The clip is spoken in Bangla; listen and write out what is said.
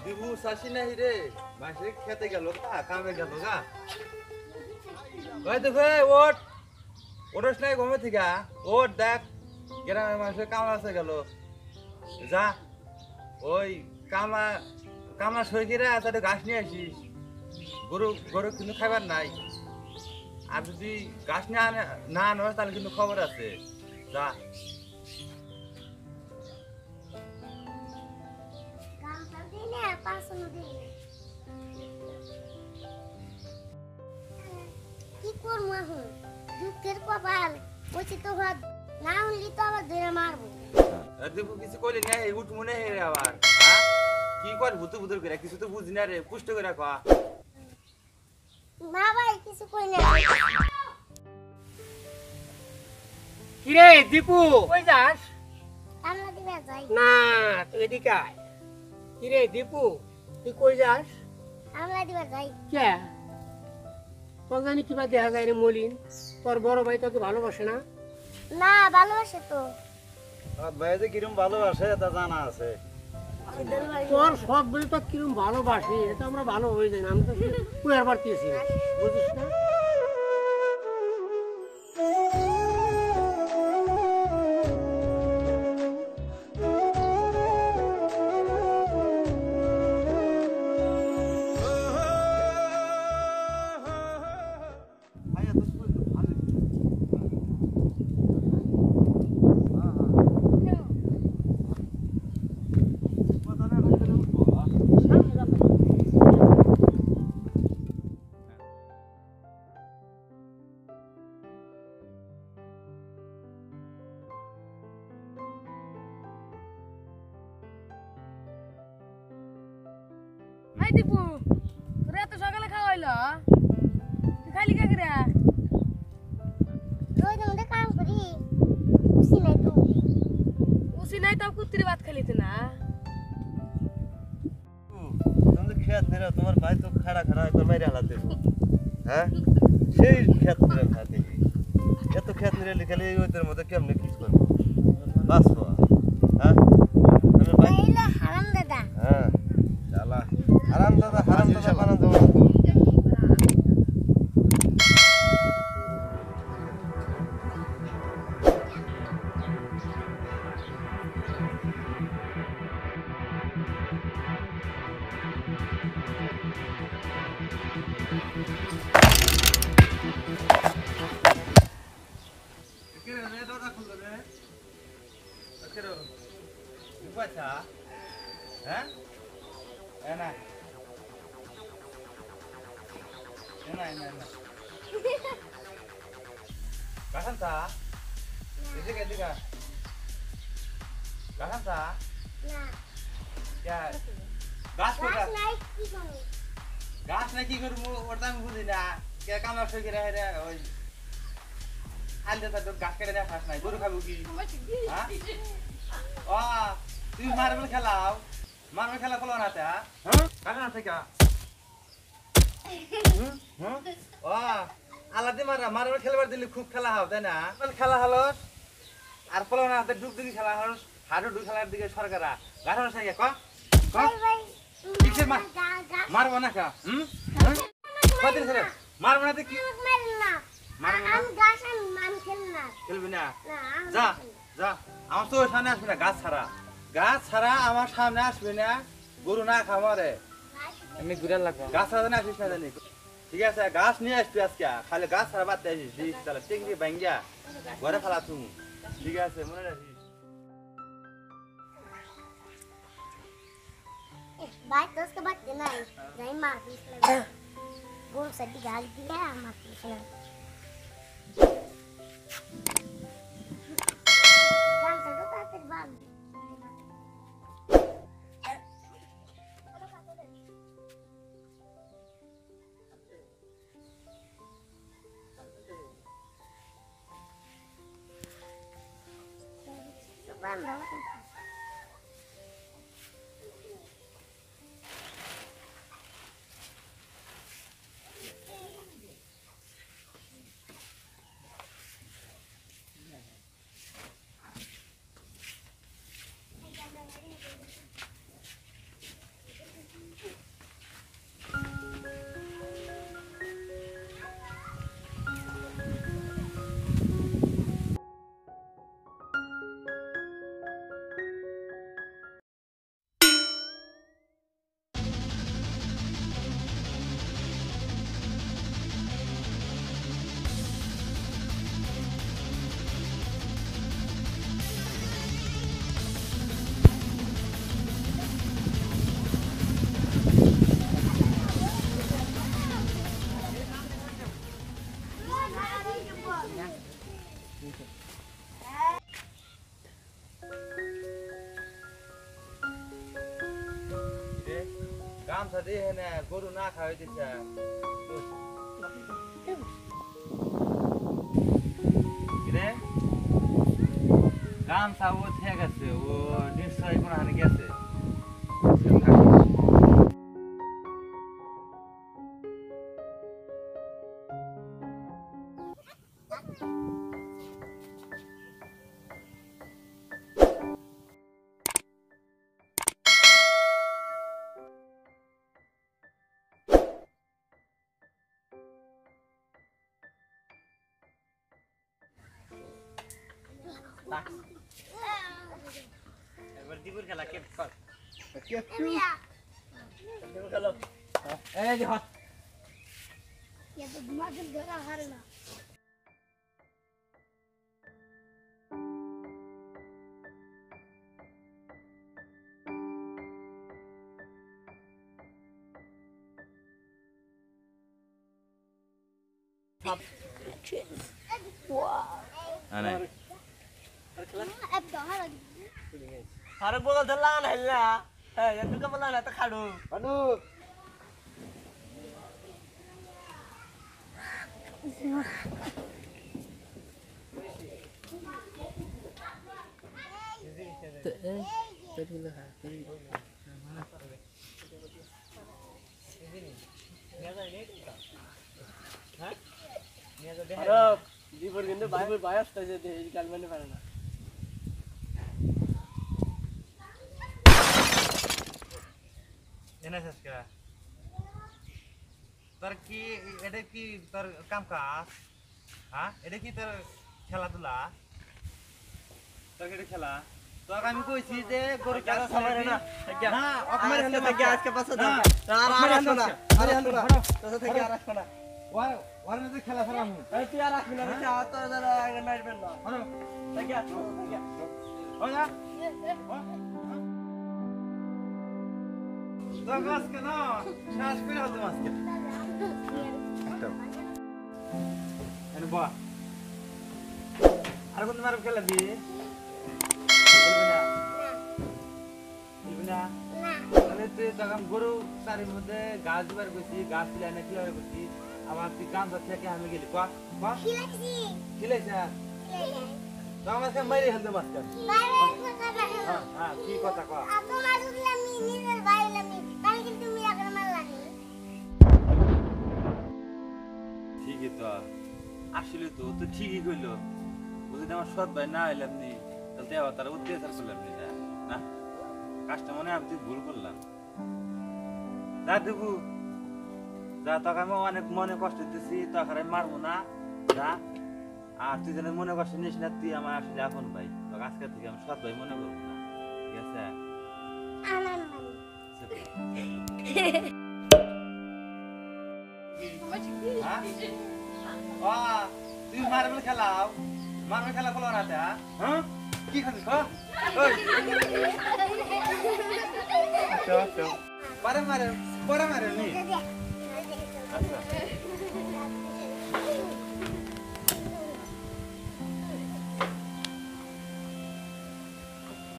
দিবু শাসি নাই রে মাসে খেতে গেল কামে গেল গা ওই তো ভাই ওট ওটস নাই ঘুমে থেকে ওট দেখ গ্রামের মানুষের কামলা আছে গেল যা ওই কামলা কামলা সই করে তাদের ঘাস নিয়ে আসিস গরু গরু কিন্তু খাবার নাই আর যদি ঘাস না আনো তাহলে কিন্তু খবর আছে যা কি করবো এখন দুঃখের কপাল বলছি তো ভাত না হলি তো আবার ধরে মারবো দেখো কিছু কইলে না উঠ মনে হে রে আবার কি কর ভুতু ভুতুর করে কিছু তো বুঝি না রে পুষ্ট করে রাখা না ভাই কিছু কই না কি রে দীপু কই যাস কান্না দিবে যাই না তুই এদিকে আয় কি রে দীপু তুই কই যাস কান্না দিবে যাই কে তোর জানি কিবা দেখা যায় রে মলিন তোর বড় ভাই তোকে ভালোবাসে না না ভালোবাসে তো ভাই যে কিরম ভালোবাসে তা জানা আছে তোর সব বলে তো কিরম ভালোবাসে এটা আমরা ভালো হয়ে যাই না আমি তো পুয়ার বাড়তেছি বুঝিস না হাই দীপু তোরা এত সকালে খাওয়া হইলো তুই খালি কে করে রোজ মধ্যে কাম করি খুশি নাই তো উসি নাই তাও কুত্তির ভাত খালিতে না তুমি খেত নেরা তোমার ভাই তো খাড়া খাড়া একবার মাইরা হালাতে হ্যাঁ সেই খেত নেরা খাতে এত খেত নেরা লিখালে ওইদের মধ্যে কেমনে কি করব বাসবো হ্যাঁ আমি ভাই এইলা হারাম দাদা হ্যাঁ শালা হারাম দাদা বানান দাও হ্যাঁ এনা এনা এনা এনা কাহান্তা এদিকে এদিকে কাহান্তা না क्या गाछ को গাছ নাই কি করব गाछ ना की करू ओरता में बुझी ना क्या काम लग सके रहे रे ओई हाल देता तो गाछ केड़े ना खास নাই গরু খাবো কি হ্যাঁ आ তুই মার্বেল খেলাও মার্বেল খেলা খেলো না তা হ্যাঁ কাকা না থেকে হ্যাঁ आ আলাদে মার্বেল খেলবার দিলে খুব খেলা হবে তাই না মার্বেল খেলা হলো আর পলো না হাতে ডুব দিকে খেলা হলো হাড়ু ডু খেলার দিকে সরকারা গাছ না থাকে ক ভাই ভাই কিসে মারবো না কা কত রে মারবো না তো কি মারল না মারবো না আমি গাছ আমি খেল না খেলবি না না যা যা আমার তো সামনে আসবে না গাছ ছাড়া আমার সামনে আসবে না গরু না খামারে আমি ঘুরে লাগবো গাছ ছাড়া না আসিস না জানি ঠিক আছে গাছ নিয়ে আসবি আজকে খালি গাছ ছাড়া বাদ আসিস তাহলে টেঙ্গি ভাঙ্গিয়া ঘরে ফেলা তুমি ঠিক আছে মনে রাখিস भाई तो उसके बाद देना है नहीं मार पीस गोल सड्डी गाल दिया मार पीस जान तो ताते बाद গামছা দিয়ে না গরু না খাওয়াই দিছে কিরে গামছা ও থেকে গেছে ও নিশ্চয়ই কোনো হানি গেছে এবার দিবুর খেলা কে কর এই যে হাত ये तो दिमाग में जगह हार ना আরে अब तो हार আরে বল ধরলা না হেলনা হ্যাঁ এত কে বললা না তো খাড়ু আনু আরে দিবুর কিন্তু ভাইবুর ভাই আসতেছে এই কাল মানে পারে না এনে শেষ করা তোর কি এটা কি তোর কাম কাজ হ্যাঁ এটা কি তোর খেলাধুলা তোর এটা খেলা তোকে আমি কইছি যে গরু খেলা সবাই না না অকমার হলে থেকে আজকে পাঁচ দাও আর আসো না আরে আসো না তোর থেকে আর আসো না ওর মধ্যে খেলা খেলাম এই তুই আর আসবি না বেটা তোর দ্বারা আগে মারবেন না আরে থেকে আসো থেকে ও যা তোর আজকে না শ্বাস করে হতো আজকে এনে বা আর কোন মারব খেলা দি ना তাহলে তুই তখন গরু তারির মধ্যে গাছ দিবার গেছি গাছ তুলে এনে কিভাবে করছি আবার তুই গান থেকে আমি গেলি ক खिलासी খিলাইছে তো আমাকে মারি হেলতে মাস্টার বাইরে কথা না হ্যাঁ হ্যাঁ কি কথা ক আপু মারুলাম নিজের বাইলামি কাল কিন্তু তুমি আগে মারলানি ঠিকই তো আসলে তো তো ঠিকই কইলো বুঝলি আমার সৎ ভাই না হইলে আপনি তাহলে দেওয়া তারা অত্যাচার করলাম না কাজটা মনে হয় আমি ভুল করলাম যা দেবু যা তোকে আমি অনেক মনে কষ্ট দিতেছি তোকে আমি মারবো না যা আর তুই যেন মনে কষ্ট নিস না তুই আমার আসলে আপন ভাই তোকে আজকে থেকে আমি সৎ ভাই মনে করবো না ঠিক আছে আনন্দ হ্যাঁ তুই মার্বেল খেলাও মার্বেল খেলা খেলো না হ্যাঁ কি খাচ্ছিস পরে মারে নি আচ্ছা